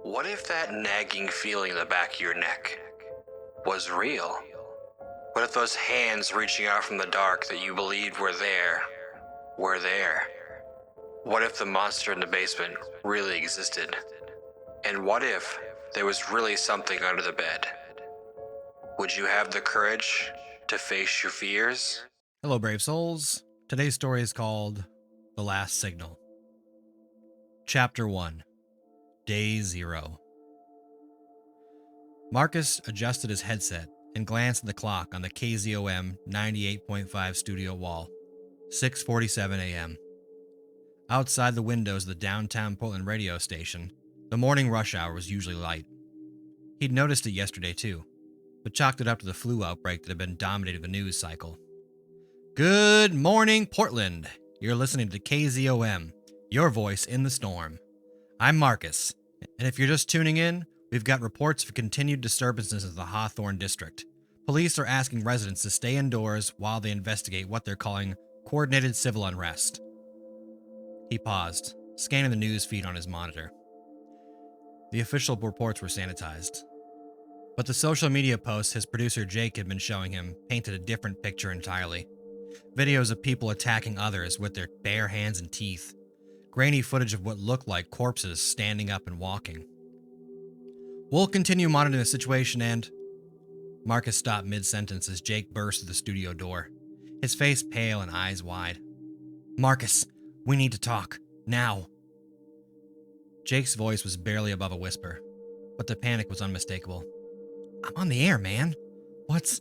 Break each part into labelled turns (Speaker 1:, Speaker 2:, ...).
Speaker 1: What if that nagging feeling in the back of your neck was real? What if those hands reaching out from the dark that you believed were there? What if the monster in the basement really existed? And what if there was really something under the bed? Would you have the courage to face your fears?
Speaker 2: Hello, brave souls. Today's story is called The Last Signal. Chapter 1, Day 0. Marcus adjusted his headset and glanced at the clock on the KZOM 98.5 studio wall. 6:47 a.m. Outside the windows of the downtown Portland radio station, the morning rush hour was usually light. He'd noticed it yesterday too, but chalked it up to the flu outbreak that had been dominating the news cycle. Good morning, Portland. You're listening to KZOM, your voice in the storm. I'm Marcus, and if you're just tuning in, we've got reports of continued disturbances in the Hawthorne district. Police are asking residents to stay indoors while they investigate what they're calling coordinated civil unrest. He paused, scanning the news feed on his monitor. The official reports were sanitized, but the social media posts his producer Jake had been showing him painted a different picture entirely. Videos of people attacking others with their bare hands and teeth. Grainy footage of what looked like corpses standing up and walking. We'll continue monitoring the situation and... Marcus stopped mid-sentence as Jake burst through the studio door, his face pale and eyes wide. Marcus, we need to talk. Now. Jake's voice was barely above a whisper, but the panic was unmistakable. I'm on the air, man. What's...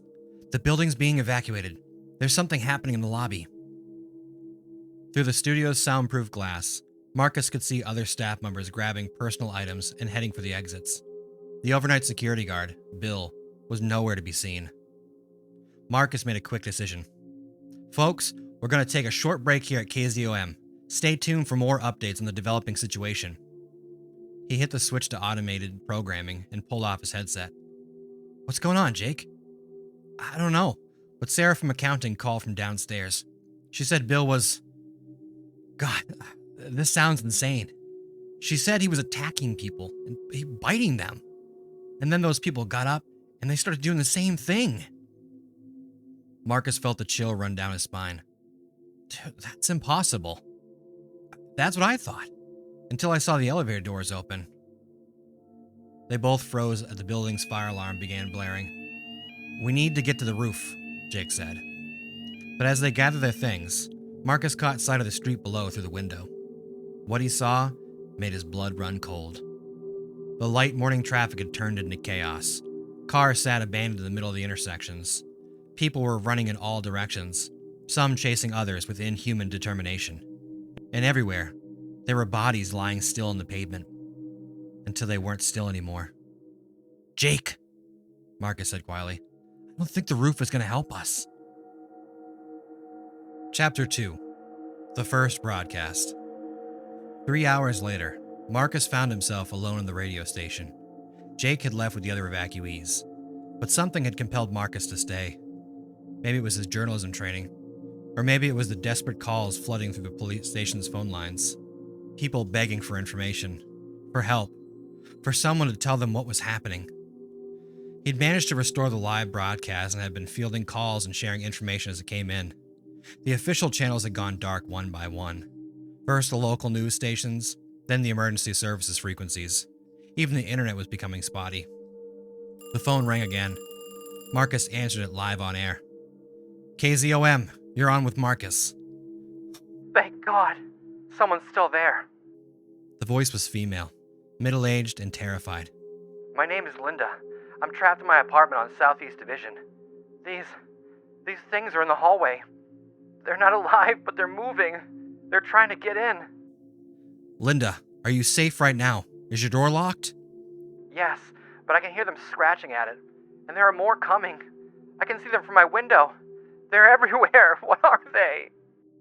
Speaker 2: The building's being evacuated. There's something happening in the lobby. Through the studio's soundproof glass, Marcus could see other staff members grabbing personal items and heading for the exits. The overnight security guard, Bill, was nowhere to be seen. Marcus made a quick decision. Folks, we're going to take a short break here at KZOM. Stay tuned for more updates on the developing situation. He hit the switch to automated programming and pulled off his headset. What's going on, Jake? I don't know, but Sarah from accounting called from downstairs. She said Bill was... God, this sounds insane. She said he was attacking people and biting them. And then those people got up and they started doing the same thing. Marcus felt the chill run down his spine. Dude, that's impossible. That's what I thought, until I saw the elevator doors open. They both froze as the building's fire alarm began blaring. We need to get to the roof, Jake said. But as they gathered their things, Marcus caught sight of the street below through the window. What he saw made his blood run cold. The light morning traffic had turned into chaos. Cars sat abandoned in the middle of the intersections. People were running in all directions, some chasing others with inhuman determination. And everywhere, there were bodies lying still on the pavement, until they weren't still anymore. Jake, Marcus said quietly, I don't think the roof is going to help us. Chapter 2, The First Broadcast. 3 hours later, Marcus found himself alone in the radio station. Jake had left with the other evacuees, but something had compelled Marcus to stay. Maybe it was his journalism training, or maybe it was the desperate calls flooding through the police station's phone lines. People begging for information, for help, for someone to tell them what was happening. He'd managed to restore the live broadcast and had been fielding calls and sharing information as it came in. The official channels had gone dark one by one. First the local news stations, then the emergency services frequencies. Even the internet was becoming spotty. The phone rang again. Marcus answered it live on air. KZOM, you're on with Marcus.
Speaker 3: Thank God, someone's still there.
Speaker 2: The voice was female, middle-aged and terrified.
Speaker 3: My name is Linda. I'm trapped in my apartment on Southeast Division. These things are in the hallway. They're not alive, but they're moving. They're trying to get in.
Speaker 2: Linda, are you safe right now? Is your door locked?
Speaker 3: Yes, but I can hear them scratching at it. And there are more coming. I can see them from my window. They're everywhere. What are they?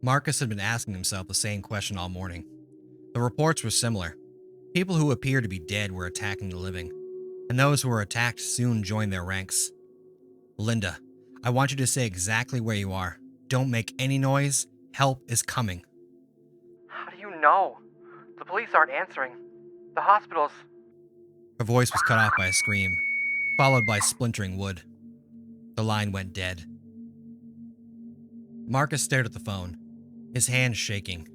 Speaker 2: Marcus had been asking himself the same question all morning. The reports were similar. People who appeared to be dead were attacking the living, and those who were attacked soon joined their ranks. Linda, I want you to say exactly where you are. Don't make any noise. Help is coming.
Speaker 3: How do you know? The police aren't answering. The hospitals...
Speaker 2: Her voice was cut off by a scream, followed by splintering wood. The line went dead. Marcus stared at the phone, his hands shaking.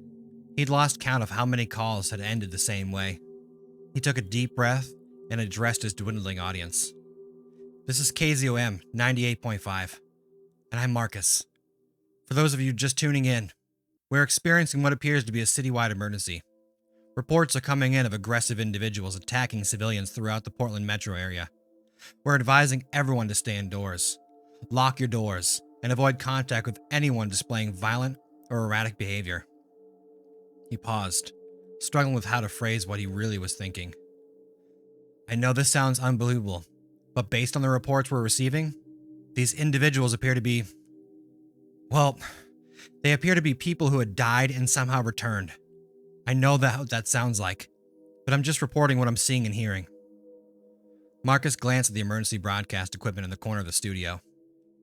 Speaker 2: He'd lost count of how many calls had ended the same way. He took a deep breath and addressed his dwindling audience. This is KZOM 98.5, and I'm Marcus. For those of you just tuning in, we're experiencing what appears to be a citywide emergency. Reports are coming in of aggressive individuals attacking civilians throughout the Portland metro area. We're advising everyone to stay indoors, lock your doors, and avoid contact with anyone displaying violent or erratic behavior. He paused, struggling with how to phrase what he really was thinking. I know this sounds unbelievable, but based on the reports we're receiving, these individuals appear to be, well, they appear to be people who had died and somehow returned. I know what that sounds like, but I'm just reporting what I'm seeing and hearing. Marcus glanced at the emergency broadcast equipment in the corner of the studio.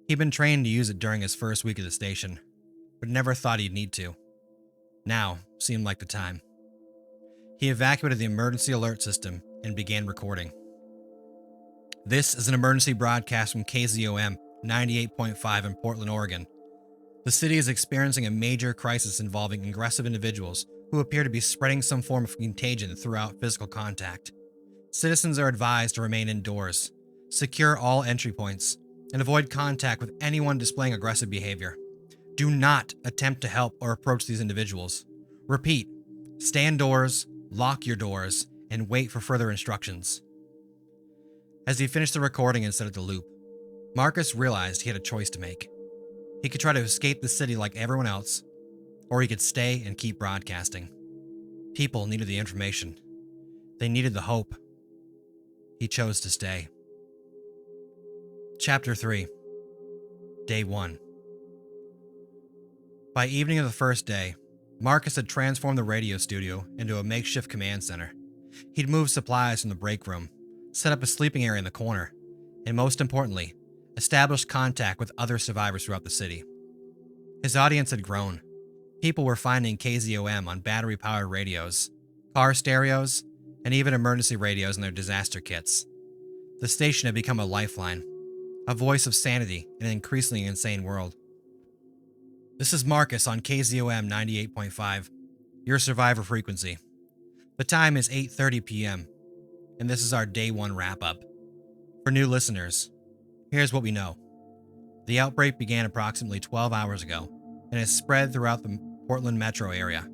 Speaker 2: He'd been trained to use it during his first week at the station, but never thought he'd need to. Now seemed like the time. He evacuated the emergency alert system and began recording. This is an emergency broadcast from KZOM 98.5 in Portland, Oregon. The city is experiencing a major crisis involving aggressive individuals who appear to be spreading some form of contagion throughout physical contact. Citizens are advised to remain indoors, secure all entry points, and avoid contact with anyone displaying aggressive behavior. Do not attempt to help or approach these individuals. Repeat, stay indoors, lock your doors, and wait for further instructions. As he finished the recording and set it to loop, Marcus realized he had a choice to make. He could try to escape the city like everyone else, or he could stay and keep broadcasting. People needed the information. They needed the hope. He chose to stay. Chapter 3. Day 1. By evening of the first day, Marcus had transformed the radio studio into a makeshift command center. He'd moved supplies from the break room, set up a sleeping area in the corner, and most importantly, established contact with other survivors throughout the city. His audience had grown. People were finding KZOM on battery-powered radios, car stereos, and even emergency radios in their disaster kits. The station had become a lifeline, a voice of sanity in an increasingly insane world. This is Marcus on KZOM 98.5, your survivor frequency. The time is 8:30 p.m., and this is our Day 1 wrap-up. For new listeners, here's what we know. The outbreak began approximately 12 hours ago, and has spread throughout the Portland metro area.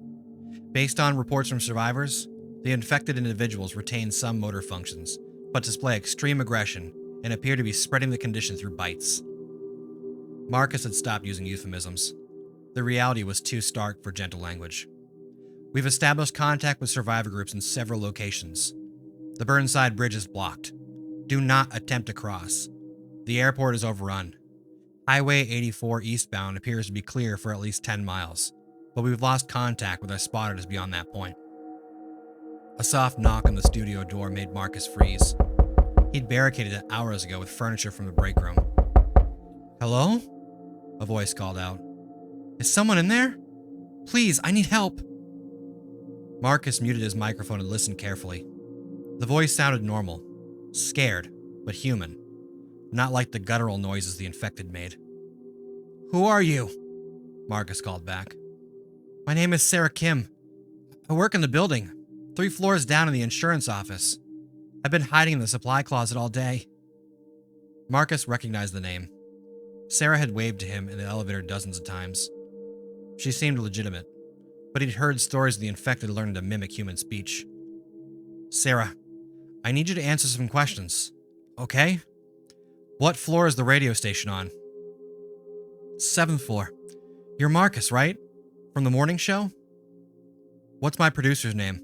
Speaker 2: Based on reports from survivors, the infected individuals retain some motor functions, but display extreme aggression and appear to be spreading the condition through bites. Marcus had stopped using euphemisms. The reality was too stark for gentle language. We've established contact with survivor groups in several locations. The Burnside Bridge is blocked. Do not attempt to cross. The airport is overrun. Highway 84 eastbound appears to be clear for at least 10 miles, but we've lost contact with our spotters beyond that point. A soft knock on the studio door made Marcus freeze. He'd barricaded it hours ago with furniture from the break room. Hello? A voice called out. Is someone in there? Please, I need help. Marcus muted his microphone and listened carefully. The voice sounded normal, scared, but human, not like the guttural noises the infected made. Who are you? Marcus called back. My name is Sarah Kim. I work in the building, 3 floors down in the insurance office. I've been hiding in the supply closet all day. Marcus recognized the name. Sarah had waved to him in the elevator dozens of times. She seemed legitimate, but he'd heard stories of the infected learning to mimic human speech. Sarah, I need you to answer some questions, okay? What floor is the radio station on? 7th floor. You're Marcus, right? From the morning show? What's my producer's name?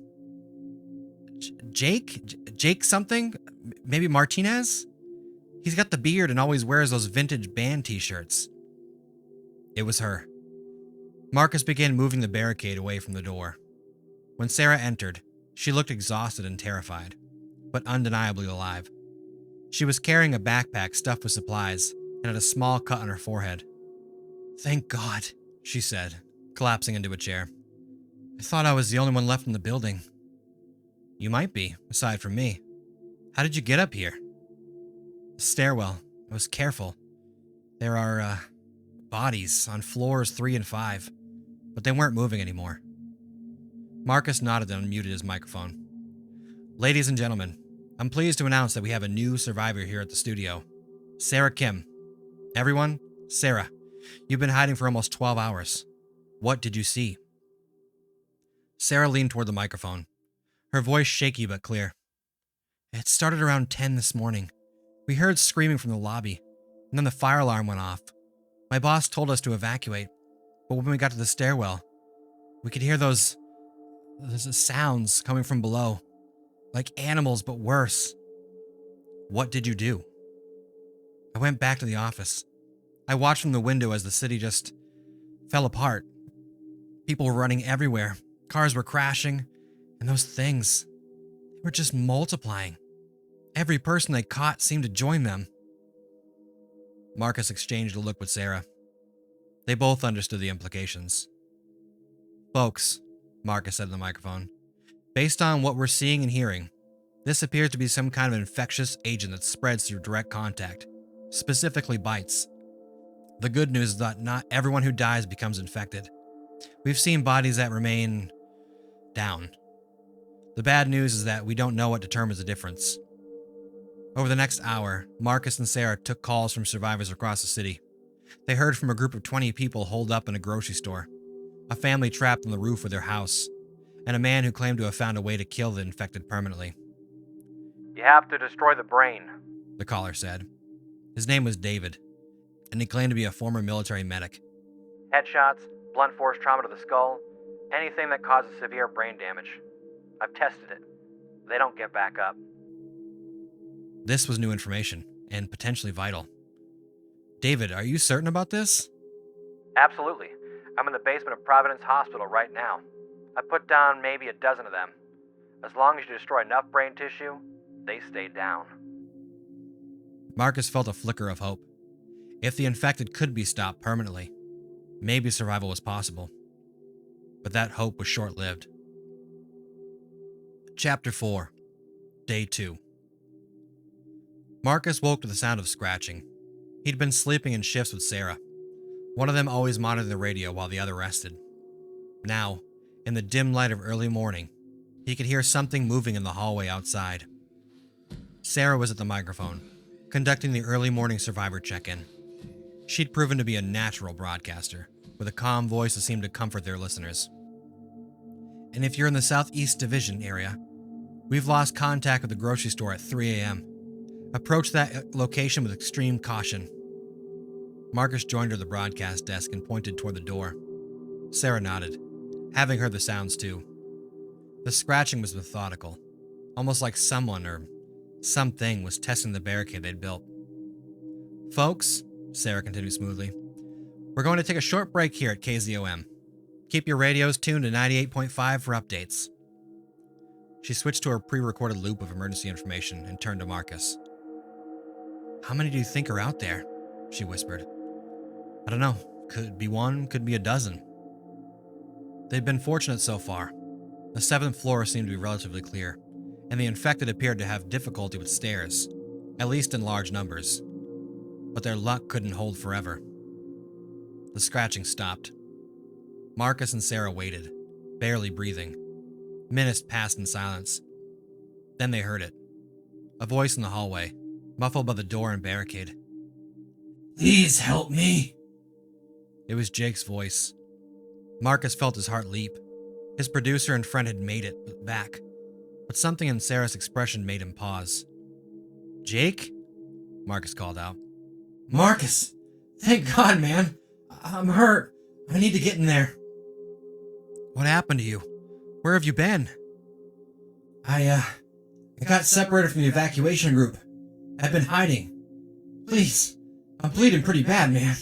Speaker 2: Jake something? Maybe Martinez? He's got the beard and always wears those vintage band t-shirts. It was her. Marcus began moving the barricade away from the door. When Sarah entered, she looked exhausted and terrified, but undeniably alive. She was carrying a backpack stuffed with supplies and had a small cut on her forehead. Thank God, she said, collapsing into a chair. I thought I was the only one left in the building. You might be, aside from me. How did you get up here? The stairwell. I was careful. There are, bodies on floors 3 and 5, but they weren't moving anymore. Marcus nodded and unmuted his microphone. Ladies and gentlemen, I'm pleased to announce that we have a new survivor here at the studio. Sarah Kim. Everyone, Sarah, you've been hiding for almost 12 hours. What did you see? Sarah leaned toward the microphone, her voice shaky but clear. It started around 10 this morning. We heard screaming from the lobby, and then the fire alarm went off. My boss told us to evacuate, but when we got to the stairwell, we could hear those sounds coming from below, like animals but worse. What did you do? I went back to the office. I watched from the window as the city just fell apart. People were running everywhere. Cars were crashing, and those things, they were just multiplying. Every person they caught seemed to join them. Marcus exchanged a look with Sarah. They both understood the implications. Folks, Marcus said in the microphone, based on what we're seeing and hearing, this appears to be some kind of infectious agent that spreads through direct contact, specifically bites. The good news is that not everyone who dies becomes infected. We've seen bodies that remain down. The bad news is that we don't know what determines the difference. Over the next hour, Marcus and Sarah took calls from survivors across the city. They heard from a group of 20 people holed up in a grocery store, a family trapped on the roof of their house, and a man who claimed to have found a way to kill the infected permanently.
Speaker 3: You have to destroy the brain,
Speaker 2: the caller said. His name was David, and he claimed to be a former military medic.
Speaker 3: Headshots, blunt force trauma to the skull, anything that causes severe brain damage. I've tested it. They don't get back up.
Speaker 2: This was new information, and potentially vital. David, are you certain about this?
Speaker 3: Absolutely. I'm in the basement of Providence Hospital right now. I put down maybe a dozen of them. As long as you destroy enough brain tissue, they stay down.
Speaker 2: Marcus felt a flicker of hope. If the infected could be stopped permanently, maybe survival was possible. But that hope was short-lived. Chapter 4, Day 2. Marcus woke to the sound of scratching. He'd been sleeping in shifts with Sarah, one of them always monitoring the radio while the other rested. Now, in the dim light of early morning, he could hear something moving in the hallway outside. Sarah was at the microphone, conducting the early morning survivor check-in. She'd proven to be a natural broadcaster, with a calm voice that seemed to comfort their listeners. And if you're in the Southeast Division area, we've lost contact with the grocery store at 3 a.m. Approach that location with extreme caution. Marcus joined her at the broadcast desk and pointed toward the door. Sarah nodded, having heard the sounds too. The scratching was methodical, almost like someone or something was testing the barricade they'd built. Folks, Sarah continued smoothly, we're going to take a short break here at KZOM. Keep your radios tuned to 98.5 for updates. She switched to her pre-recorded loop of emergency information and turned to Marcus. How many do you think are out there? She whispered. I don't know. Could be one, could be a dozen. They'd been fortunate so far. The 7th floor seemed to be relatively clear, and the infected appeared to have difficulty with stairs, at least in large numbers. But their luck couldn't hold forever. The scratching stopped. Marcus and Sarah waited, barely breathing. Minutes passed in silence. Then they heard it. A voice in the hallway, muffled by the door and barricade. Please help me. It was Jake's voice. Marcus felt his heart leap. His producer and friend had made it back, but something in Sarah's expression made him pause. Jake? Marcus called out. Marcus! Thank God, man! I'm hurt. I need to get in there. What happened to you? Where have you been? I got separated from the evacuation group. I've been hiding. Please, I'm bleeding pretty bad, man.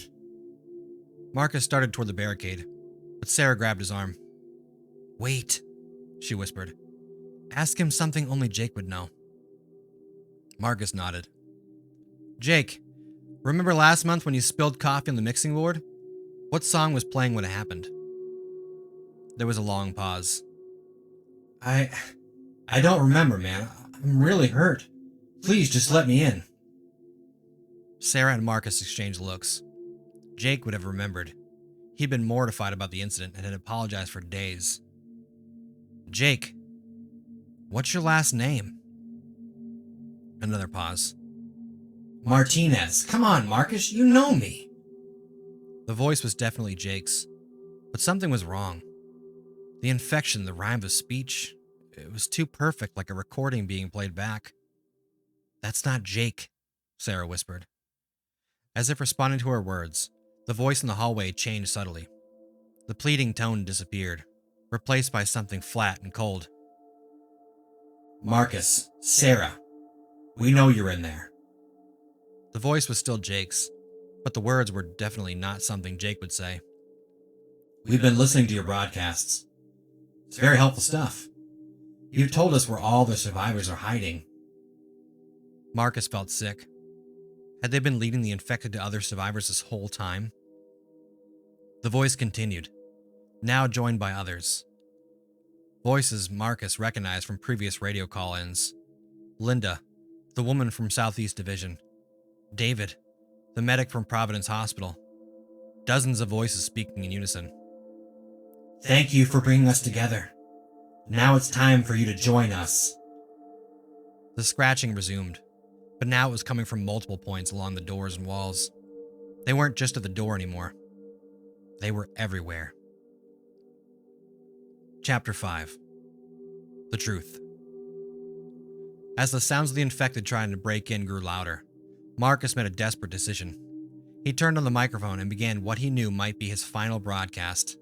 Speaker 2: Marcus started toward the barricade, but Sarah grabbed his arm. Wait, she whispered. Ask him something only Jake would know. Marcus nodded. Jake, remember last month when you spilled coffee on the mixing board? What song was playing when it happened? There was a long pause. I don't remember, man. I'm really hurt. Please just let me in. Sarah and Marcus exchanged looks. Jake would have remembered. He'd been mortified about the incident and had apologized for days. Jake, what's your last name? Another pause. Martinez. Come on, Marcus, you know me. The voice was definitely Jake's, but something was wrong. The infection, the rhyme of speech, it was too perfect, like a recording being played back. That's not Jake, Sarah whispered. As if responding to her words, the voice in the hallway changed subtly. The pleading tone disappeared, replaced by something flat and cold. Marcus, Sarah, we know you're in there. The voice was still Jake's, but the words were definitely not something Jake would say. We've been listening to your broadcasts. It's very helpful stuff. You've told us where all the survivors are hiding. Marcus felt sick. Had they been leading the infected to other survivors this whole time? The voice continued, now joined by others. Voices Marcus recognized from previous radio call-ins. Linda, the woman from Southeast Division. David, the medic from Providence Hospital. Dozens of voices speaking in unison. Thank you for bringing us together. Now it's time for you to join us. The scratching resumed, but now it was coming from multiple points along the doors and walls. They weren't just at the door anymore. They were everywhere. Chapter 5. The Truth. As the sounds of the infected trying to break in grew louder, Marcus made a desperate decision. He turned on the microphone and began what he knew might be his final broadcast.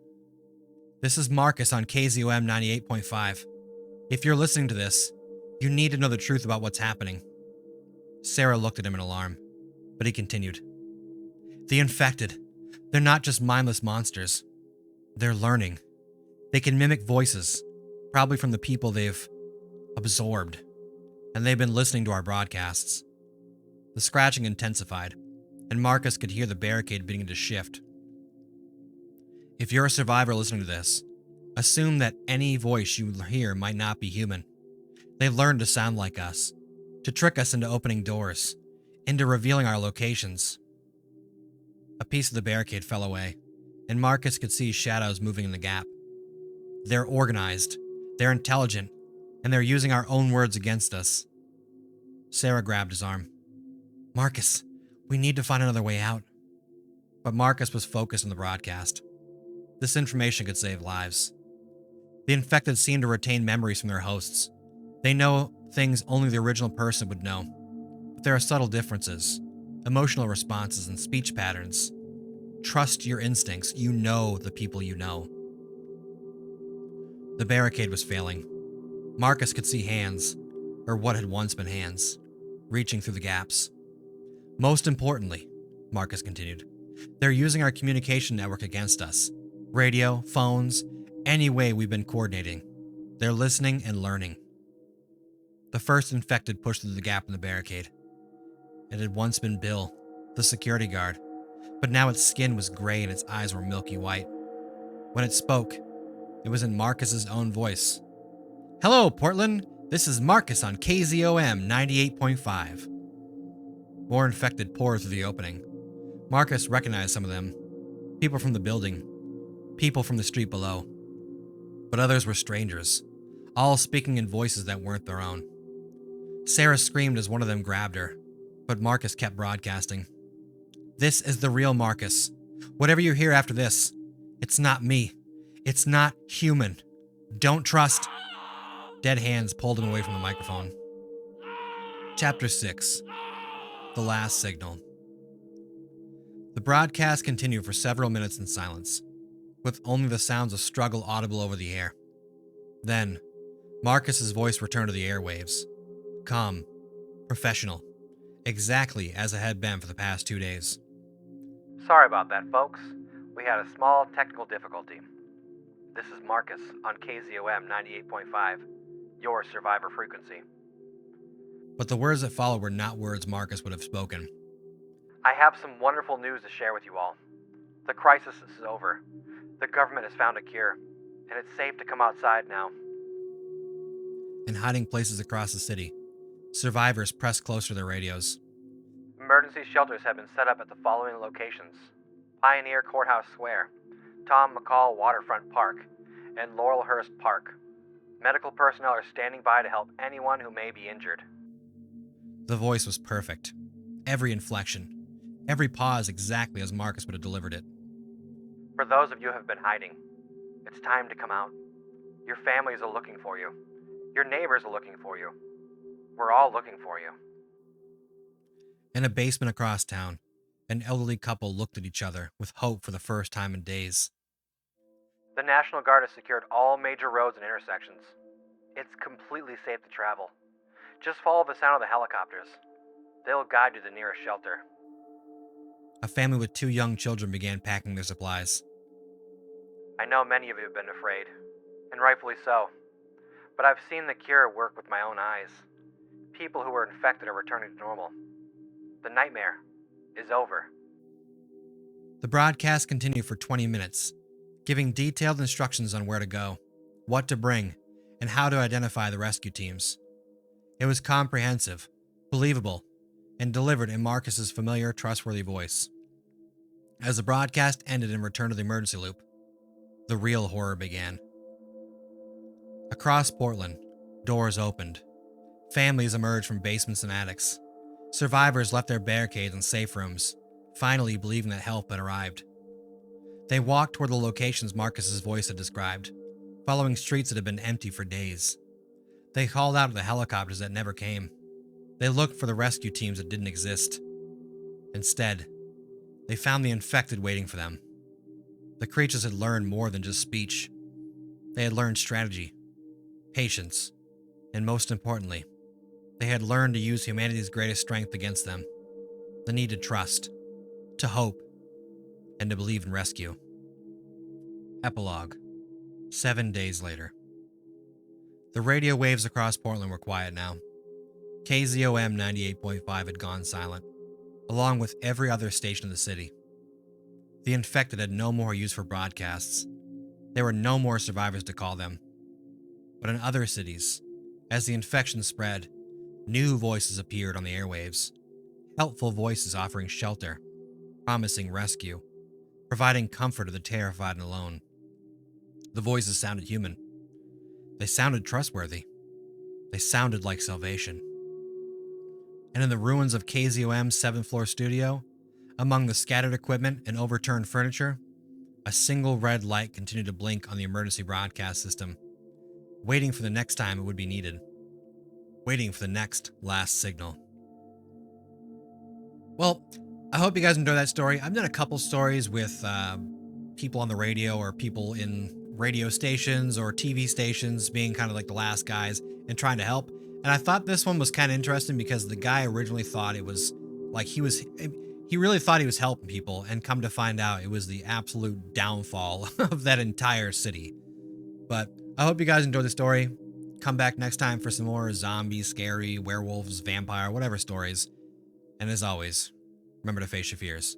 Speaker 2: This is Marcus on KZOM 98.5. If you're listening to this, you need to know the truth about what's happening. Sarah looked at him in alarm, but he continued. The infected, they're not just mindless monsters. They're learning. They can mimic voices, probably from the people they've absorbed, and they've been listening to our broadcasts. The scratching intensified, and Marcus could hear the barricade beginning to shift. If you're a survivor listening to this, assume that any voice you hear might not be human. They've learned to sound like us, to trick us into opening doors, into revealing our locations. A piece of the barricade fell away, and Marcus could see shadows moving in the gap. They're organized, they're intelligent, and they're using our own words against us. Sarah grabbed his arm. Marcus, we need to find another way out. But Marcus was focused on the broadcast. This information could save lives. The infected seem to retain memories from their hosts. They know things only the original person would know. But there are subtle differences, emotional responses, and speech patterns. Trust your instincts. You know the people you know. The barricade was failing. Marcus could see hands, or what had once been hands, reaching through the gaps. Most importantly, Marcus continued, they're using our communication network against us. Radio, phones, any way we've been coordinating. They're listening and learning. The first infected pushed through the gap in the barricade. It had once been Bill, the security guard, but now its skin was gray and its eyes were milky white. When it spoke, it was in Marcus's own voice. Hello, Portland. This is Marcus on KZOM 98.5. More infected poured through the opening. Marcus recognized some of them. People from the building. People from the street below. But others were strangers, all speaking in voices that weren't their own. Sarah screamed as one of them grabbed her, but Marcus kept broadcasting. This is the real Marcus. Whatever you hear after this, it's not me. It's not human. Don't trust. Dead hands pulled him away from the microphone. Chapter 6. The Last Signal. The broadcast continued for several minutes in silence, with only the sounds of struggle audible over the air. Then, Marcus's voice returned to the airwaves. Calm, professional, exactly as it had been for the past 2 days.
Speaker 3: Sorry about that, folks. We had a small technical difficulty. This is Marcus on KZOM 98.5, your survivor frequency.
Speaker 2: But the words that followed were not words Marcus would have spoken.
Speaker 3: I have some wonderful news to share with you all. The crisis is over. The government has found a cure, and it's safe to come outside now.
Speaker 2: In hiding places across the city, Survivors pressed closer to their radios.
Speaker 3: Emergency shelters have been set up at the following locations: Pioneer Courthouse Square, Tom McCall Waterfront Park, and Laurelhurst Park. Medical personnel are standing by to help anyone who may be injured.
Speaker 2: The voice was perfect. Every inflection, every pause exactly as Marcus would have delivered it.
Speaker 3: For those of you who have been hiding, it's time to come out. Your families are looking for you. Your neighbors are looking for you. We're all looking for you.
Speaker 2: In a basement across town, an elderly couple looked at each other with hope for the first time in days.
Speaker 3: The National Guard has secured all major roads and intersections. It's completely safe to travel. Just follow the sound of the helicopters. They'll guide you to the nearest shelter.
Speaker 2: A family with 2 young children began packing their supplies.
Speaker 3: I know many of you have been afraid, and rightfully so. But I've seen the cure work with my own eyes. People who were infected are returning to normal. The nightmare is over.
Speaker 2: The broadcast continued for 20 minutes, giving detailed instructions on where to go, what to bring, and how to identify the rescue teams. It was comprehensive, believable, and delivered in Marcus's familiar, trustworthy voice. As the broadcast ended and returned to the emergency loop, the real horror began. Across Portland, doors opened. Families emerged from basements and attics. Survivors left their barricades and safe rooms, finally believing that help had arrived. They walked toward the locations Marcus's voice had described, following streets that had been empty for days. They called out to the helicopters that never came. They looked for the rescue teams that didn't exist. Instead, they found the infected waiting for them. The creatures had learned more than just speech. They had learned strategy, patience, and most importantly, they had learned to use humanity's greatest strength against them: the need to trust, to hope, and to believe in rescue. Epilogue. 7 days later. The radio waves across Portland were quiet now. KZOM 98.5 had gone silent, along with every other station in the city. The infected had no more use for broadcasts. There were no more survivors to call them. But in other cities, as the infection spread, new voices appeared on the airwaves. Helpful voices offering shelter, promising rescue, providing comfort to the terrified and alone. The voices sounded human. They sounded trustworthy. They sounded like salvation. And in the ruins of KZOM's 7th floor studio, among the scattered equipment and overturned furniture, a single red light continued to blink on the emergency broadcast system, waiting for the next time it would be needed, waiting for the next last signal. Well, I hope you guys enjoyed that story. I've done a couple stories with people on the radio or people in radio stations or TV stations being kind of like the last guys and trying to help. And I thought this one was kind of interesting because the guy originally thought it was like he really thought he was helping people, and come to find out it was the absolute downfall of that entire city. But I hope you guys enjoyed the story. Come back next time for some more zombie, scary, werewolves, vampire, whatever stories. And as always, remember to face your fears.